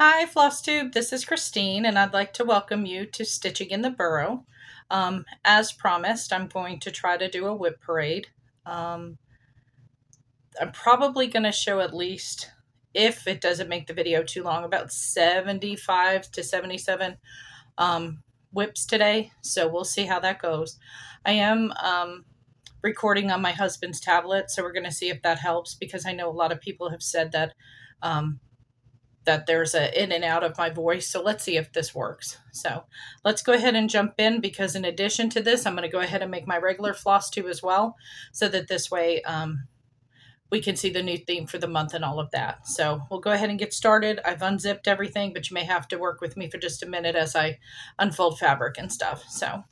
Hi FlossTube, this is Christine and I'd like to welcome you to Stitching in the Burrow. As promised, I'm going to try to do a WIP parade. I'm probably going to show at least, if it doesn't make the video too long, about 75 to 77 WIPs today, so we'll see how that goes. I am recording on my husband's tablet, so we're going to see if that helps, because I know a lot of people have said that that there's a in and out of my voice. So let's see if this works. So let's go ahead and jump in, because in addition to this, I'm going to go ahead and make my regular floss tube as well, so that this way we can see the new theme for the month and all of that. So we'll go ahead and get started. I've unzipped everything, but you may have to work with me for just a minute as I unfold fabric and stuff. So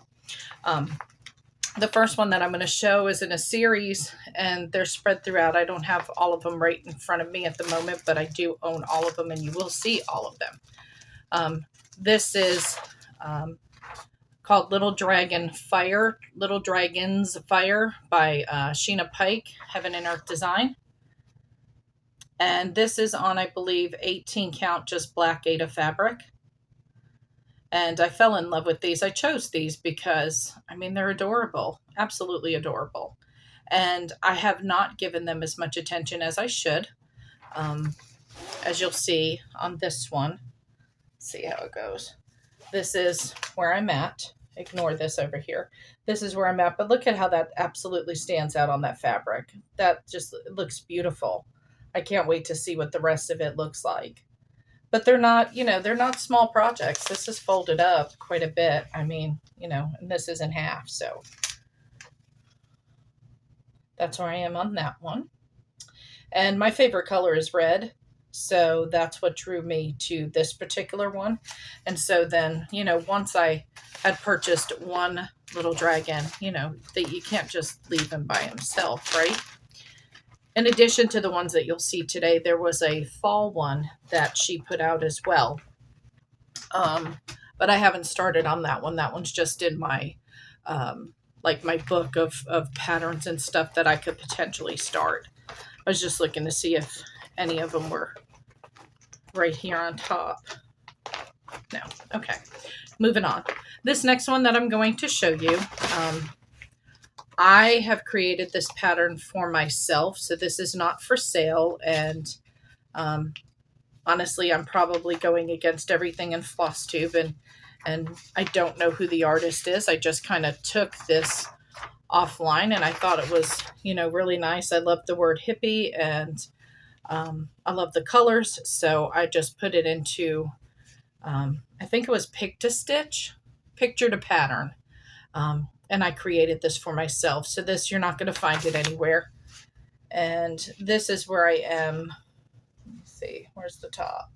the first one that I'm going to show is in a series, and they're spread throughout. I don't have all of them right in front of me at the moment, but I do own all of them, and you will see all of them. This is called Little Dragons Fire by Sheena Pike, Heaven and Earth Design. And this is on, I believe, 18 count, just black Aida fabric. And I fell in love with these. I chose these because, I mean, they're adorable, absolutely adorable. And I have not given them as much attention as I should. As you'll see on this one, let's see how it goes. This is where I'm at. Ignore this over here. This is where I'm at, but look at how that absolutely stands out on that fabric. That just looks beautiful. I can't wait to see what the rest of it looks like. But they're not, they're not small projects. This is folded up quite a bit. I mean, and this is in half. So that's where I am on that one. And my favorite color is red. So that's what drew me to this particular one. And so then, once I had purchased one little dragon, that you can't just leave him by himself, right? In addition to the ones that you'll see today, there was a fall one that she put out as well. But I haven't started on that one. That one's just in my, like my book of patterns and stuff that I could potentially start. I was just looking to see if any of them were right here on top. No. Okay. Moving on. This next one that I'm going to show you, I have created this pattern for myself, so this is not for sale, and honestly, I'm probably going against everything in FlossTube, and I don't know who the artist is. I just kind of took this offline, and I thought it was, really nice. I love the word hippie, and I love the colors, so I just put it into, I think it was Picture to Pattern. And I created this for myself. So this, you're not going to find it anywhere. And this is where I am. Let me see. Where's the top?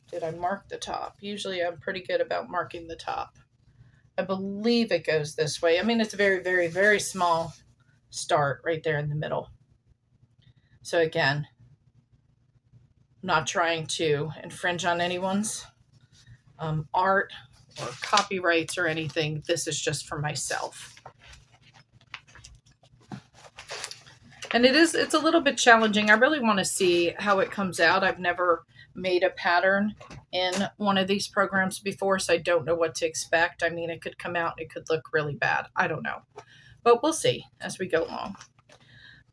Did I mark the top? Usually I'm pretty good about marking the top. I believe it goes this way. I mean, it's a very, very, very small start right there in the middle. So again, I'm not trying to infringe on anyone's art or copyrights or anything. This is just for myself. And it's a little bit challenging. I really want to see how it comes out. I've never made a pattern in one of these programs before, so I don't know what to expect. I mean, it could come out, it could look really bad. I don't know. But we'll see as we go along.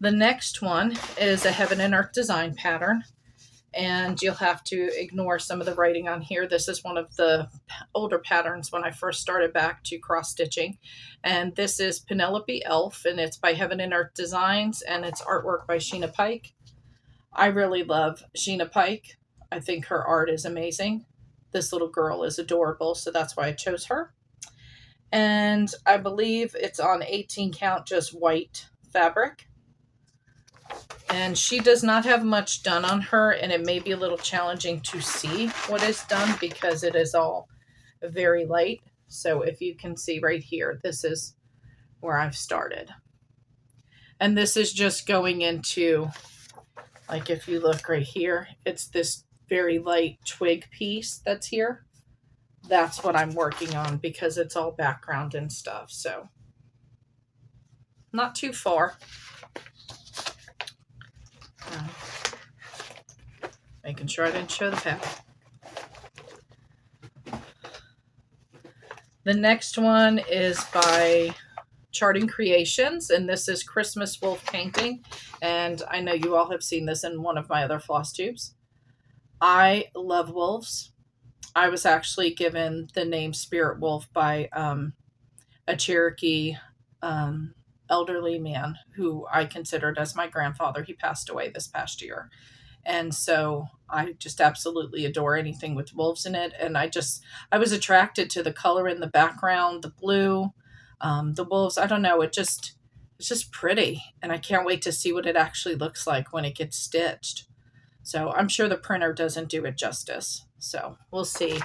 The next one is a Heaven and Earth Design pattern. And you'll have to ignore some of the writing on here. This is one of the older patterns when I first started back to cross stitching. And this is Penelope Elf, and it's by Heaven and Earth Designs, and it's artwork by Sheena Pike. I really love Sheena Pike. I think her art is amazing. This little girl is adorable, so that's why I chose her. And I believe it's on 18 count, just white fabric. And she does not have much done on her, and it may be a little challenging to see what is done because it is all very light. So if you can see right here, this is where I've started. And this is just going into, like if you look right here, it's this very light twig piece that's here. That's what I'm working on because it's all background and stuff. So not too far. Making sure I didn't show the pattern. The next one is by Charting Creations, and this is Christmas Wolf Painting. And I know you all have seen this in one of my other floss tubes. I love wolves. I was actually given the name Spirit Wolf by a Cherokee elderly man who I considered as my grandfather. He passed away this past year. And so I just absolutely adore anything with wolves in it. And I was attracted to the color in the background, the blue, the wolves. I don't know. It's just pretty. And I can't wait to see what it actually looks like when it gets stitched. So I'm sure the printer doesn't do it justice. So we'll see.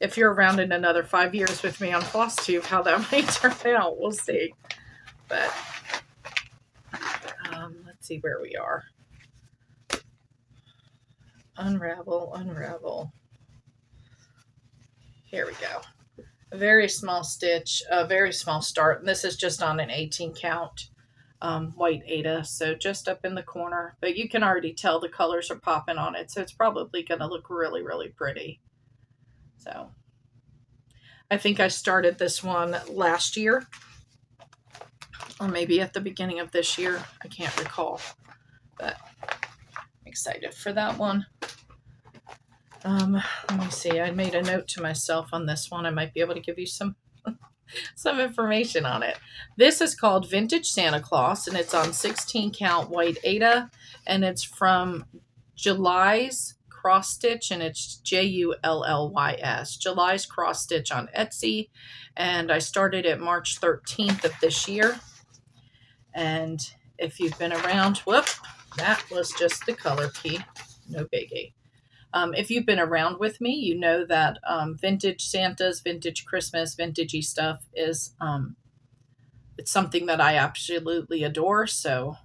If you're around in another 5 years with me on floss tube, how that might turn out. We'll see. But let's see where we are. Unravel, unravel. Here we go. A very small stitch, a very small start. And this is just on an 18 count white Aida. So just up in the corner. But you can already tell the colors are popping on it. So it's probably going to look really, really pretty. So I think I started this one last year. Or maybe at the beginning of this year. I can't recall. But I'm excited for that one. Let me see. I made a note to myself on this one. I might be able to give you some information on it. This is called Vintage Santa Claus, and it's on 16 count white Aida, and it's from July's Cross Stitch, and it's Jullys. July's Cross Stitch on Etsy, and I started it March 13th of this year. And if you've been around, whoop, that was just the color key. No biggie. If you've been around with me, you know that vintage Santas, vintage Christmas, vintagey stuff is it's something that I absolutely adore. So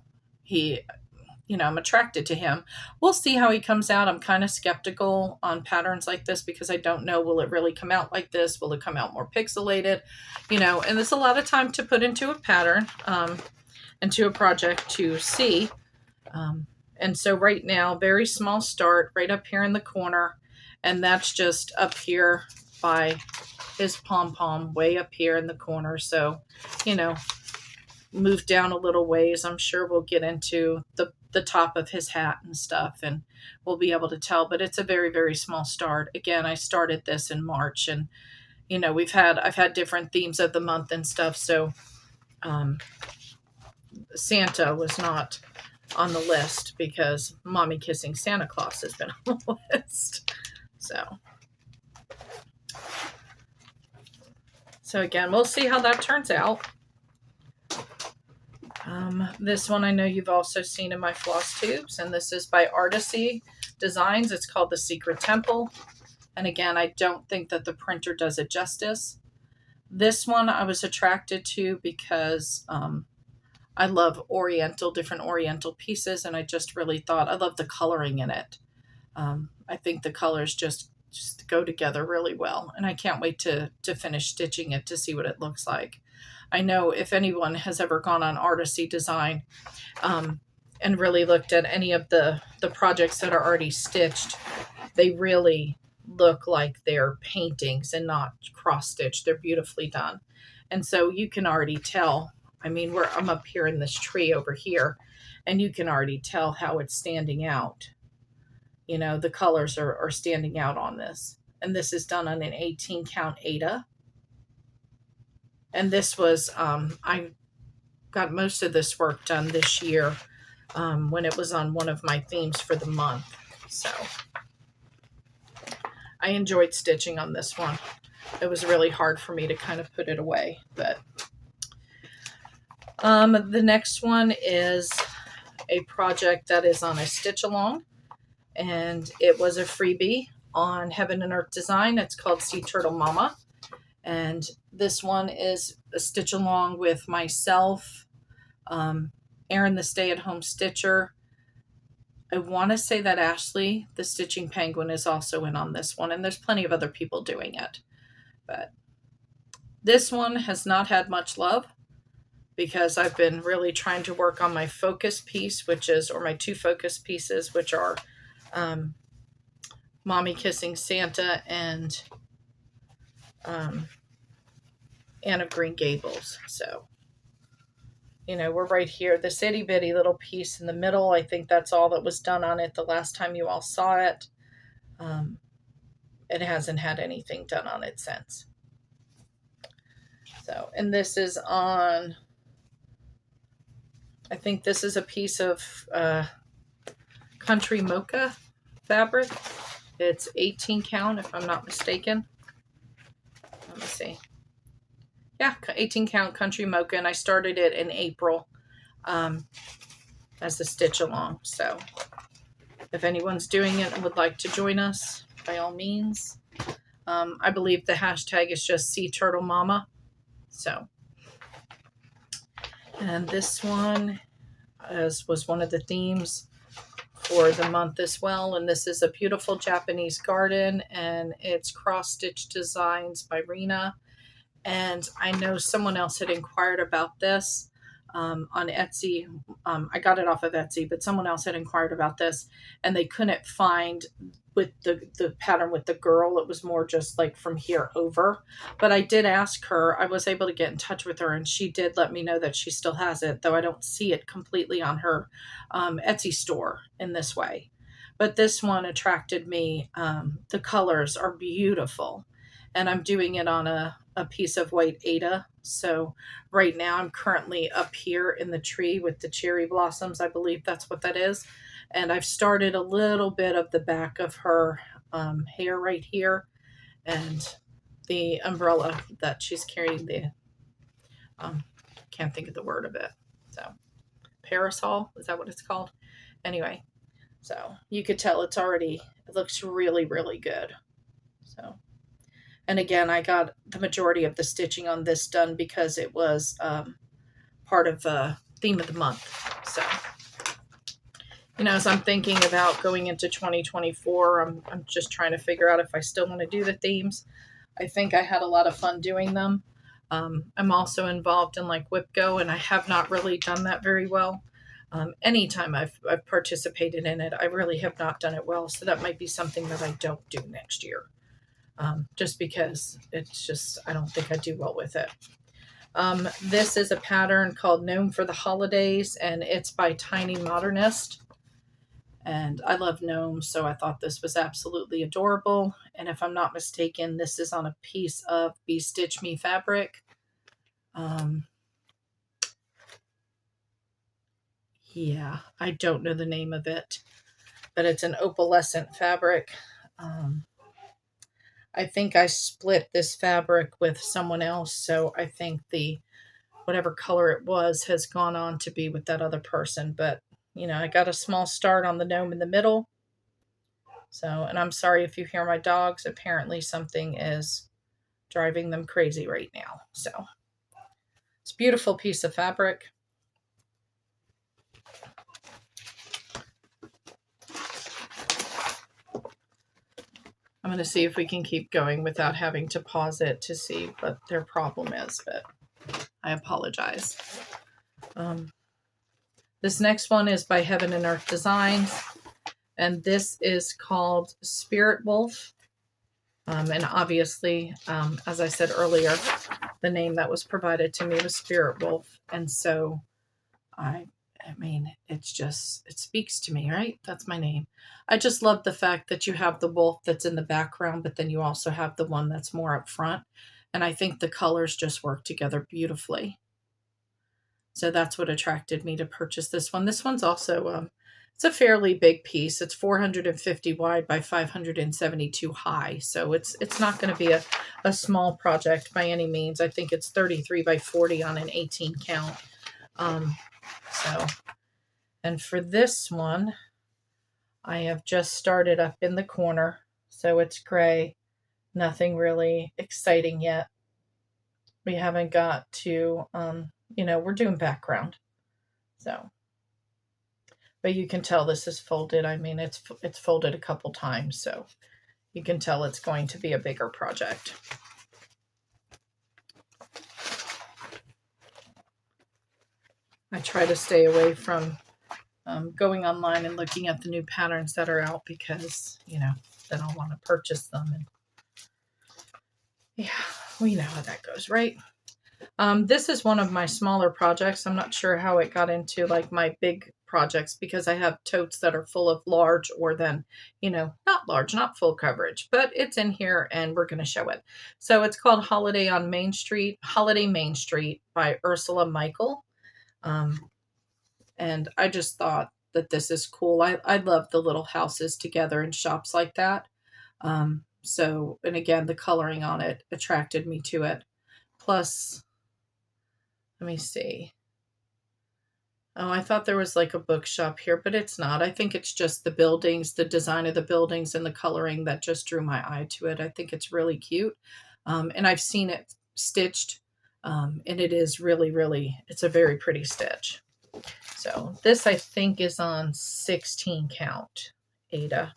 I'm attracted to him. We'll see how he comes out. I'm kind of skeptical on patterns like this because I don't know, will it really come out like this? Will it come out more pixelated? And there's a lot of time to put into a pattern, into a project to see. And so right now, very small start right up here in the corner. And that's just up here by his pom-pom way up here in the corner. So, move down a little ways. I'm sure we'll get into the top of his hat and stuff and we'll be able to tell. But it's a very, very small start. Again, I started this in March and, I've had different themes of the month and stuff. So Santa was not on the list because Mommy Kissing Santa Claus has been on the list. So again, we'll see how that turns out. This one I know you've also seen in my floss tubes, and this is by Artisy Designs. It's called The Secret Temple. And again, I don't think that the printer does it justice. This one I was attracted to because I love different Oriental pieces, and I just really thought I love the coloring in it. I think the colors just go together really well, and I can't wait to finish stitching it to see what it looks like. I know if anyone has ever gone on Artisy Design and really looked at any of the projects that are already stitched, they really look like they're paintings and not cross-stitched. They're beautifully done. And so you can already tell. I mean, I'm up here in this tree over here, and you can already tell how it's standing out. The colors are standing out on this. And this is done on an 18 count Aida. And this was, I got most of this work done this year when it was on one of my themes for the month. So I enjoyed stitching on this one. It was really hard for me to kind of put it away, but the next one is a project that is on a stitch along, and it was a freebie on Heaven and Earth Design. It's called Sea Turtle Mama, and this one is a stitch along with myself, Erin the stay-at-home stitcher. I want to say that Ashley the stitching penguin is also in on this one, and there's plenty of other people doing it, but this one has not had much love because I've been really trying to work on my focus piece, or my two focus pieces, which are Mommy Kissing Santa and Anne of Green Gables. So, you know, we're right here. This itty bitty little piece in the middle, I think that's all that was done on it the last time you all saw it. It hasn't had anything done on it since. So, and this is on, I think this is a piece of country mocha fabric. It's 18 count, if I'm not mistaken. Let me see. Yeah, 18 count country mocha, and I started it in April as a stitch along. So if anyone's doing it and would like to join us, by all means. I believe the hashtag is just Sea Turtle Mama. So, and this one was one of the themes for the month as well. And this is a beautiful Japanese garden, and it's cross-stitch designs by Rena. And I know someone else had inquired about this on Etsy. I got it off of Etsy, but someone else had inquired about this, and they couldn't find with the pattern with the girl. It was more just like from here over. But I did ask her. I was able to get in touch with her, and she did let me know that she still has it, though I don't see it completely on her Etsy store in this way. But this one attracted me. The colors are beautiful, and I'm doing it on a piece of white Aida. So right now I'm currently up here in the tree with the cherry blossoms. I believe that's what that is. And I've started a little bit of the back of her hair right here, and the umbrella that she's carrying, the can't think of the word of it. So parasol, is that what it's called? Anyway, so you could tell it looks really, really good. So, and again, I got the majority of the stitching on this done because it was part of the theme of the month. So, you know, as I'm thinking about going into 2024, I'm just trying to figure out if I still want to do the themes. I think I had a lot of fun doing them. I'm also involved in like WIP Go, and I have not really done that very well. Anytime I've participated in it, I really have not done it well. So that might be something that I don't do next year. Just because I don't think I do well with it. This is a pattern called Gnome for the Holidays, and it's by Tiny Modernist. And I love gnomes, so I thought this was absolutely adorable. And if I'm not mistaken, this is on a piece of Be Stitch Me fabric. Yeah, I don't know the name of it, but it's an opalescent fabric. I think I split this fabric with someone else, so I think whatever color it was has gone on to be with that other person. But, you know, I got a small start on the gnome in the middle. So, and I'm sorry if you hear my dogs. Apparently something is driving them crazy right now. So, it's a beautiful piece of fabric. I'm going to see if we can keep going without having to pause it to see what their problem is, but I apologize. This next one is by Heaven and Earth Designs, and this is called Spirit Wolf. And obviously, as I said earlier, the name that was provided to me was Spirit Wolf. And so I mean, it speaks to me, right? That's my name. I just love the fact that you have the wolf that's in the background, but then you also have the one that's more up front. And I think the colors just work together beautifully. So that's what attracted me to purchase this one. This one's also, it's a fairly big piece. It's 450 wide by 572 high. So it's not going to be a small project by any means. I think it's 33 by 40 on an 18 count. So, and for this one, I have just started up in the corner. So it's gray, nothing really exciting yet. We haven't got to, you know, we're doing background. So, but you can tell this is folded. I mean, it's folded a couple times, so you can tell it's going to be a bigger project. I try to stay away from going online and looking at the new patterns that are out because, then I'll want to purchase them. And yeah, we know how that goes, right? This is one of my smaller projects. I'm not sure how it got into like my big projects because I have totes that are full of large or then, not large, not full coverage, but it's in here and we're going to show it. So it's called Holiday Main Street by Ursula Michael. And I just thought that this is cool. I love the little houses together in shops like that. So, and again, the coloring on it attracted me to it. Plus, let me see. Oh, I thought there was like a bookshop here, but it's not. I think it's just the buildings, the design of the buildings and the coloring that just drew my eye to it. I think it's really cute. And I've seen it stitched. And it is really, it's a very pretty stitch. So this I think is on 16 count Ada.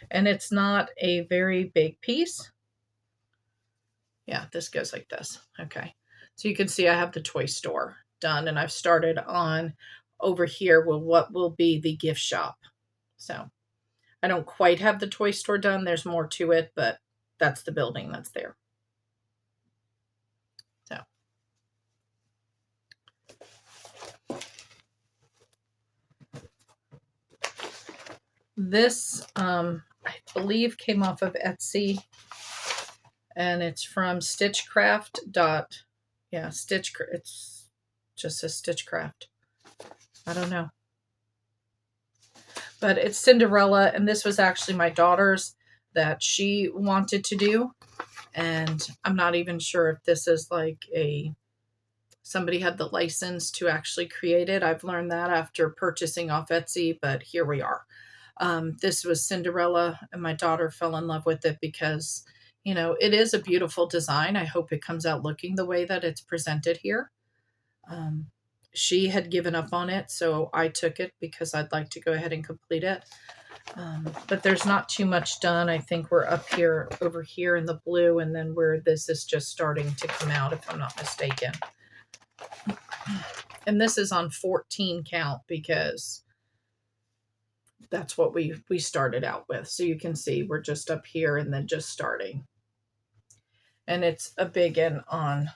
And it's not a very big piece. Yeah, this goes like this. Okay. So you can see I have the toy store done and I've started on over here with what will be the gift shop. So I don't quite have the toy store done. There's more to it, but that's the building that's there. So this, I believe came off of Etsy and it's from Stitchcraft. Yeah, it's just a Stitchcraft. I don't know. But it's Cinderella, and this was actually my daughter's that she wanted to do. And I'm not even sure if this is like somebody had the license to actually create it. I've learned that after purchasing off Etsy, but here we are. This was Cinderella, and my daughter fell in love with it because, it is a beautiful design. I hope it comes out looking the way that it's presented here. She had given up on it, so I took it because I'd like to go ahead and complete it. But there's not too much done. I think we're up here, over here in the blue, and then where this is just starting to come out, if I'm not mistaken. And this is on 14 count because that's what we started out with. So you can see we're just up here and then just starting. And it's a big one on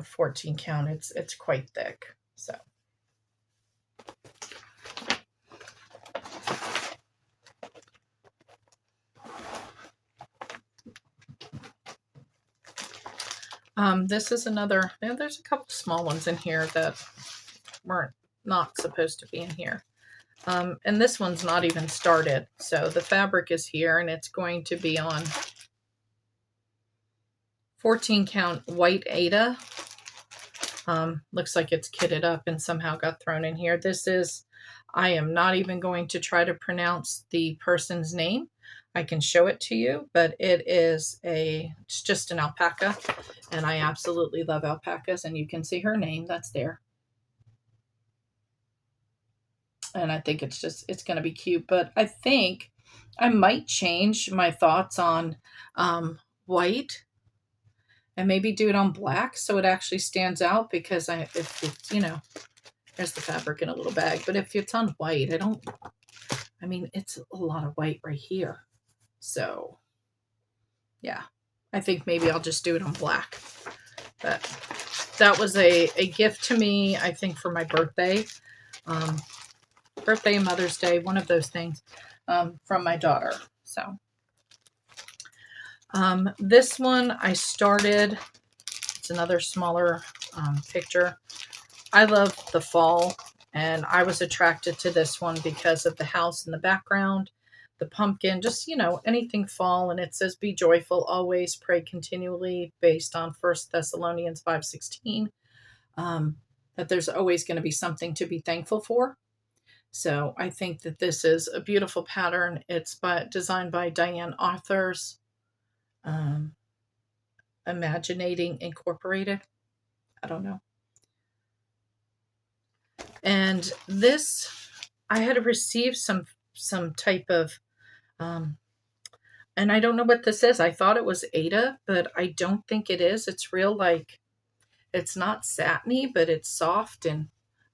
14 count. It's quite thick. So this is another, there's a couple small ones in here that weren't not supposed to be in here. And this one's not even started. So the fabric is here and it's going to be on 14 count white Ada. Looks like it's kitted up and somehow got thrown in here. I am not even going to try to pronounce the person's name. I can show it to you, but it's just an alpaca, and I absolutely love alpacas, and you can see her name that's there. And I think it's going to be cute, but I think I might change my thoughts on white and maybe do it on black so it actually stands out, because if it's, there's the fabric in a little bag, but if it's on white, it's a lot of white right here. So yeah, I think maybe I'll just do it on black. But that was a gift to me, I think, for my birthday. Birthday and Mother's Day, one of those things, from my daughter. So this one I started, it's another smaller picture. I love the fall, and I was attracted to this one because of the house in the background, the pumpkin, just, anything fall. And it says, be joyful always, pray continually, based on 1 Thessalonians 5:16, that there's always going to be something to be thankful for. So I think that this is a beautiful pattern. It's designed by Diane Authors, Imaginating Incorporated. I don't know. And this, I had received some type of, and I don't know what this is. I thought it was Ada, but I don't think it is. It's real, like, it's not satiny, but it's soft, and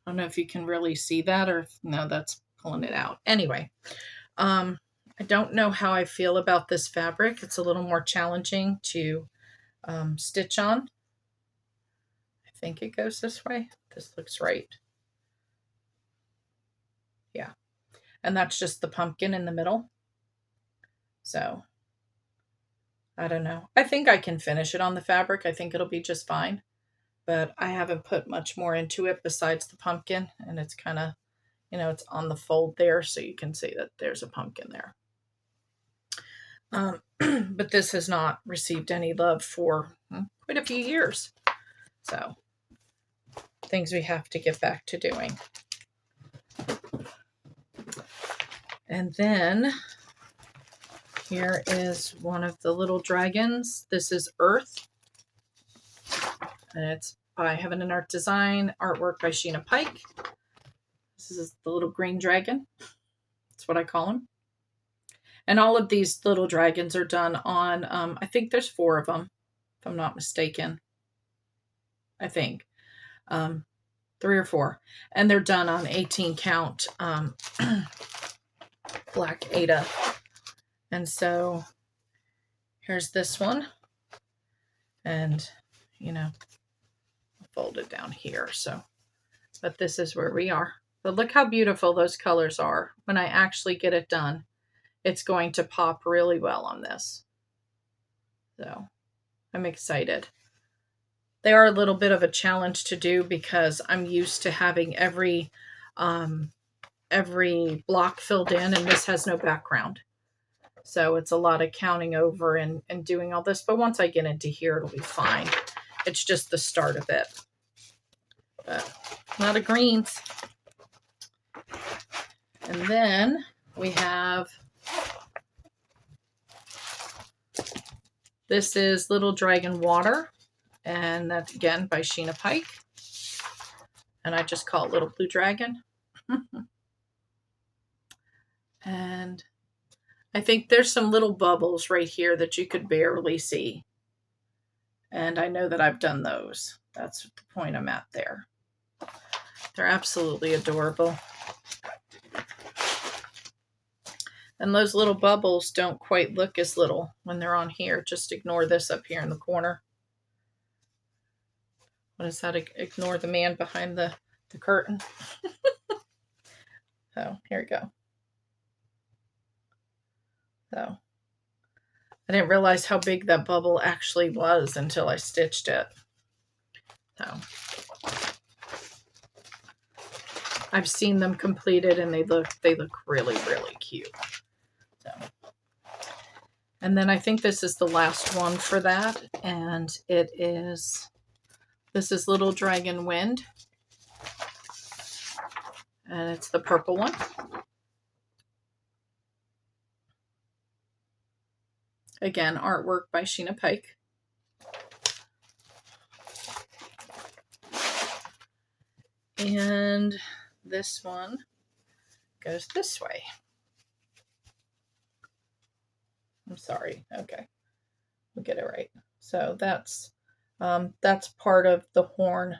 I don't know if you can really see that or if, no, that's pulling it out. Anyway, I don't know how I feel about this fabric. It's a little more challenging to stitch on. I think it goes this way. This looks right. Yeah. And that's just the pumpkin in the middle. So I don't know. I think I can finish it on the fabric. I think it'll be just fine. But I haven't put much more into it besides the pumpkin. And it's kind of, it's on the fold there. So you can see that there's a pumpkin there. But this has not received any love for quite a few years. So things we have to get back to doing. And then here is one of the little dragons. This is Earth. And it's by Heaven and Art Design, artwork by Sheena Pike. This is the little green dragon. That's what I call him. And all of these little dragons are done on, I think there's 4 of them, if I'm not mistaken. I think. 3 or 4. And they're done on 18 count black Ada. And so here's this one. And, fold it down here. So, but this is where we are. But look how beautiful those colors are. When I actually get it done, it's going to pop really well on this. So I'm excited. They are a little bit of a challenge to do because I'm used to having every block filled in, and this has no background. So it's a lot of counting over and doing all this. But once I get into here, it'll be fine. It's just the start of it. But a lot of greens. And then we have, this is Little Dragon Water. And that's again by Sheena Pike. And I just call it Little Blue Dragon. And I think there's some little bubbles right here that you could barely see. And I know that I've done those. That's the point I'm at there. They're absolutely adorable. And those little bubbles don't quite look as little when they're on here. Just ignore this up here in the corner. What is that? Ignore the man behind the curtain. So here we go. So I didn't realize how big that bubble actually was until I stitched it. So I've seen them completed and they look really, really cute. So, and then I think this is the last one for that. And this is Little Dragon Wind. And it's the purple one. Again, artwork by Sheena Pike. And this one goes this way. I'm sorry. Okay. We'll get it right. So that's part of the horn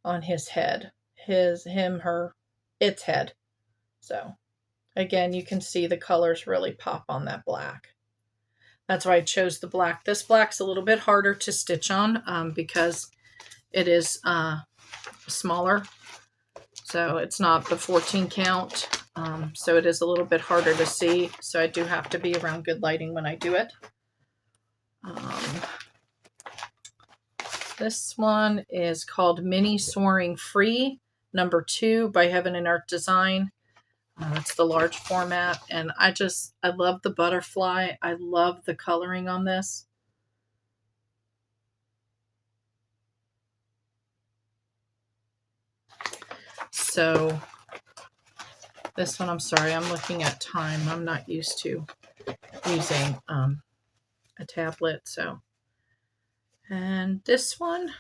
on his head. Its head. So again, you can see the colors really pop on that black. That's why I chose the black. This black's a little bit harder to stitch on because it is smaller. So it's not the 14 count. So it is a little bit harder to see. So I do have to be around good lighting when I do it. This one is called Mini Soaring Free, #2 by Heaven and Art Design. It's the large format, and I love the butterfly. I love the coloring on this. So this one, I'm sorry, I'm looking at time. I'm not used to using a tablet. So, and this one,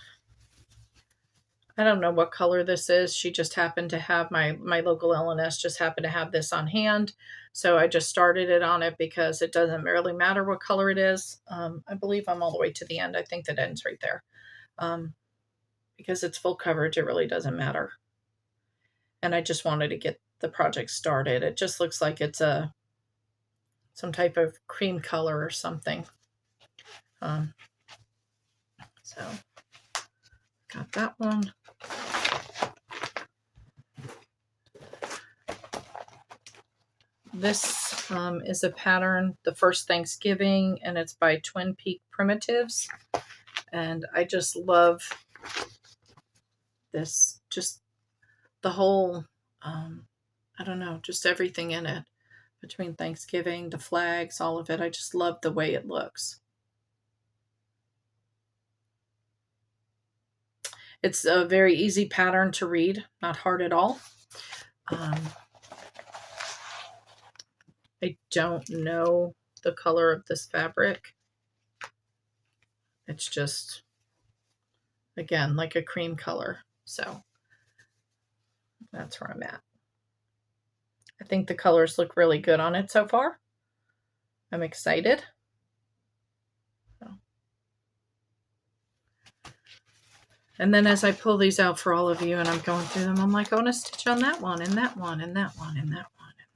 I don't know what color this is. She just happened to have, my local LNS just happened to have this on hand. So I just started it on it because it doesn't really matter what color it is. I believe I'm all the way to the end. I think that ends right there. Because it's full coverage, it really doesn't matter. and I just wanted to get the project started. It just looks like it's some type of cream color or something. So got that one. This is a pattern, The First Thanksgiving, and it's by Twin Peak Primitives. And I just love this, just the whole, I don't know, just everything in it. Between Thanksgiving, the flags, all of it. I just love the way it looks. It's a very easy pattern to read, not hard at all. I don't know the color of this fabric. It's just, again, like a cream color. So that's where I'm at. I think the colors look really good on it so far. I'm excited. And then as I pull these out for all of you and I'm going through them, I'm like, I want to stitch on that one and that one and that one and that one and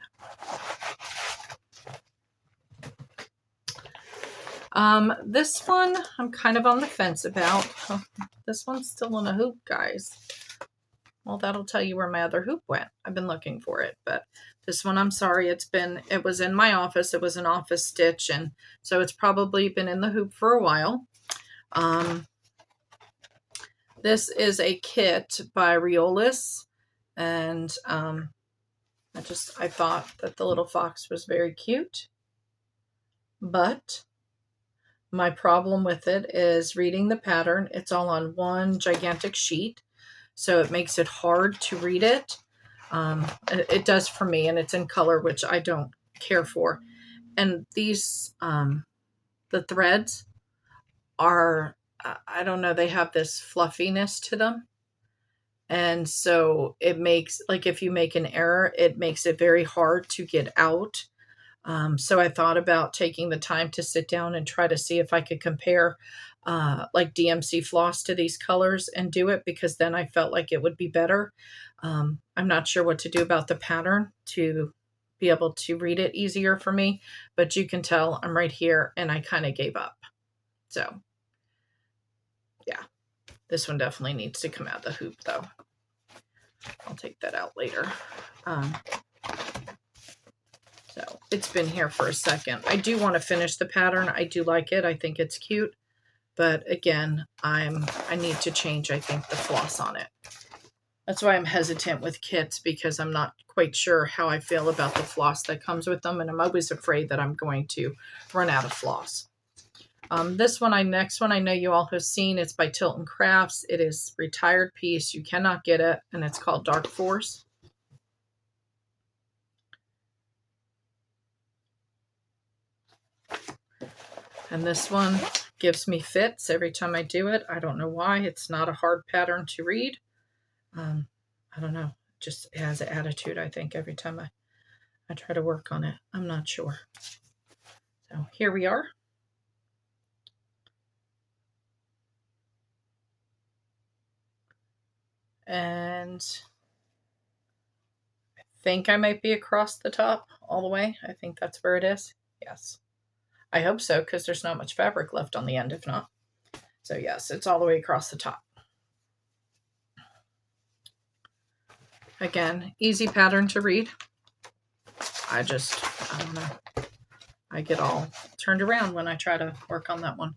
that one. This one, I'm kind of on the fence about. Oh, this one's still in a hoop, guys. Well, that'll tell you where my other hoop went. I've been looking for it, but this one, I'm sorry, it was in my office. It was an office stitch, and so it's probably been in the hoop for a while. This is a kit by Riolis, and I thought that the little fox was very cute, but my problem with it is reading the pattern. It's all on one gigantic sheet, so it makes it hard to read it. It does for me, and it's in color, which I don't care for. And these, the threads are, I don't know, they have this fluffiness to them. And so it makes, like if you make an error, it makes it very hard to get out. So I thought about taking the time to sit down and try to see if I could compare like DMC floss to these colors and do it, because then I felt like it would be better. I'm not sure what to do about the pattern to be able to read it easier for me, but you can tell I'm right here and I kind of gave up. So yeah, this one definitely needs to come out of the hoop though. I'll take that out later. So it's been here for a second. I do want to finish the pattern. I do like it. I think it's cute. But again, I need to change, I think, the floss on it. That's why I'm hesitant with kits, because I'm not quite sure how I feel about the floss that comes with them. And I'm always afraid that I'm going to run out of floss. This one, next one I know you all have seen. It's by Tilton Crafts. It is retired piece. You cannot get it. And it's called Dark Force. And this one gives me fits every time I do it. I don't know why. It's not a hard pattern to read. I don't know. Just it has an attitude, I think, every time I try to work on it. I'm not sure. So here we are. And I think I might be across the top all the way. I think that's where it is. Yes. I hope so, because there's not much fabric left on the end, if not. So yes, it's all the way across the top. Again, easy pattern to read. I don't know. I get all turned around when I try to work on that one.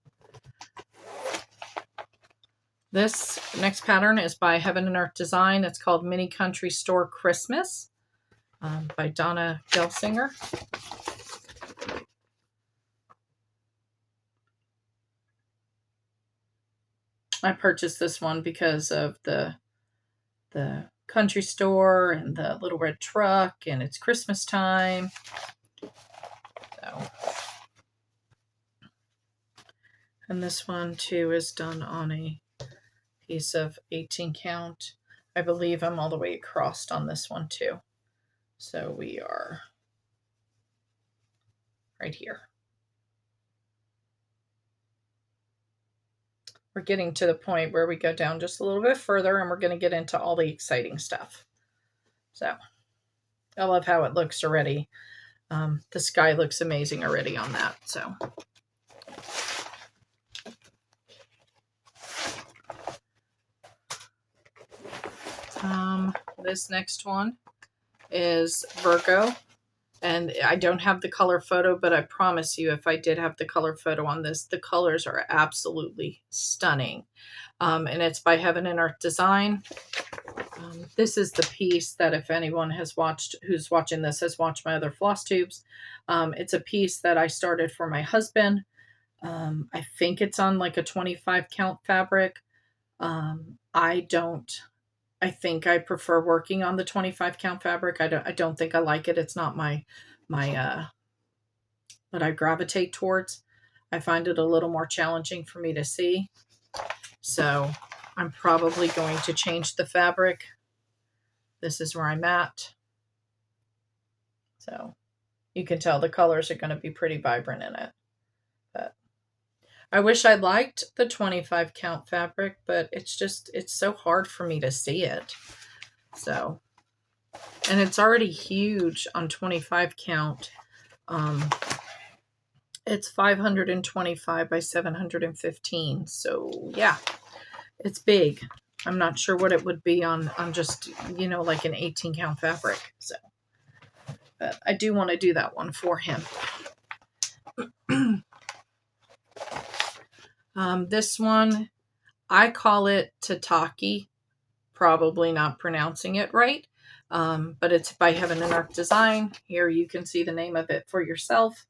This next pattern is by Heaven and Earth Design. It's called Mini Country Store Christmas by Donna Gelsinger. I purchased this one because of the country store and the little red truck, and it's Christmas time. So, and this one too is done on a piece of 18 count. I believe I'm all the way across on this one too. So we are right here. We're getting to the point where we go down just a little bit further, and we're going to get into all the exciting stuff. So I love how it looks already. The sky looks amazing already on that. So this next one is Virgo. And I don't have the color photo, but I promise you, if I did have the color photo on this, the colors are absolutely stunning. And it's by Heaven and Earth Design. This is the piece that if anyone has watched, who's watching this, has watched my other floss tubes. It's a piece that I started for my husband. I think it's on like a 25 count fabric. I think I prefer working on the 25 count fabric. I don't think I like it. It's not my what I gravitate towards. I find it a little more challenging for me to see. So I'm probably going to change the fabric. This is where I'm at. So you can tell the colors are going to be pretty vibrant in it. But I wish I liked the 25 count fabric, but it's so hard for me to see it. So, and it's already huge on 25 count. It's 525 by 715. So yeah, it's big. I'm not sure what it would be on just, like an 18 count fabric. So, but I do want to do that one for him. This one, I call it Tataki. Probably not pronouncing it right. But it's by Heaven and Earth Design. Here you can see the name of it for yourself.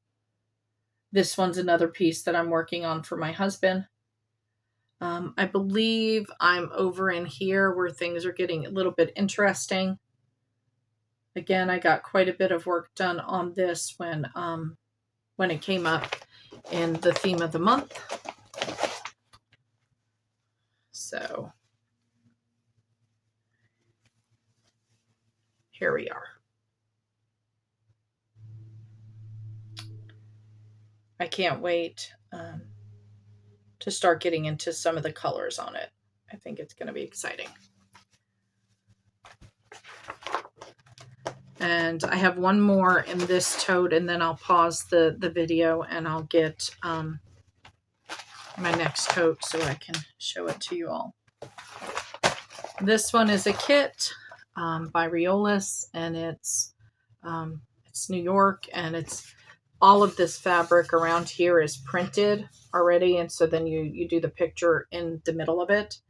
This one's another piece that I'm working on for my husband. I believe I'm over in here where things are getting a little bit interesting. Again, I got quite a bit of work done on this when it came up in the theme of the month. So here we are. I can't wait to start getting into some of the colors on it. I think it's going to be exciting. And I have one more in this tote, and then I'll pause the video and I'll get my next tote so I can show it to you all. This one is a kit by Riolis, and it's New York, and it's all of this fabric around here is printed already, and so then you do the picture in the middle of it.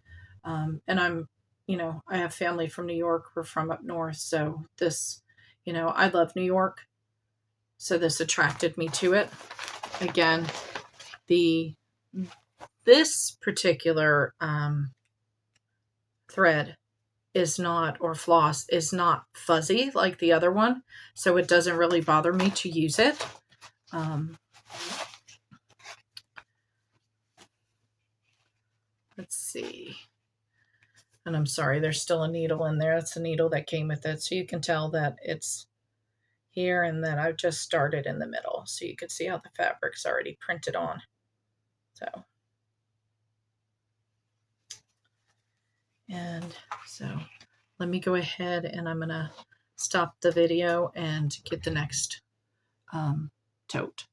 And I'm, I have family from New York. We're from up north, so this, I love New York, so this attracted me to it. Again, this particular thread is not, or floss is not fuzzy like the other one, so it doesn't really bother me to use it. Let's see. And I'm sorry, there's still a needle in there. That's a needle that came with it. So you can tell that it's here and that I've just started in the middle. So you can see how the fabric's already printed on. So let me go ahead and I'm going to stop the video and get the next tote.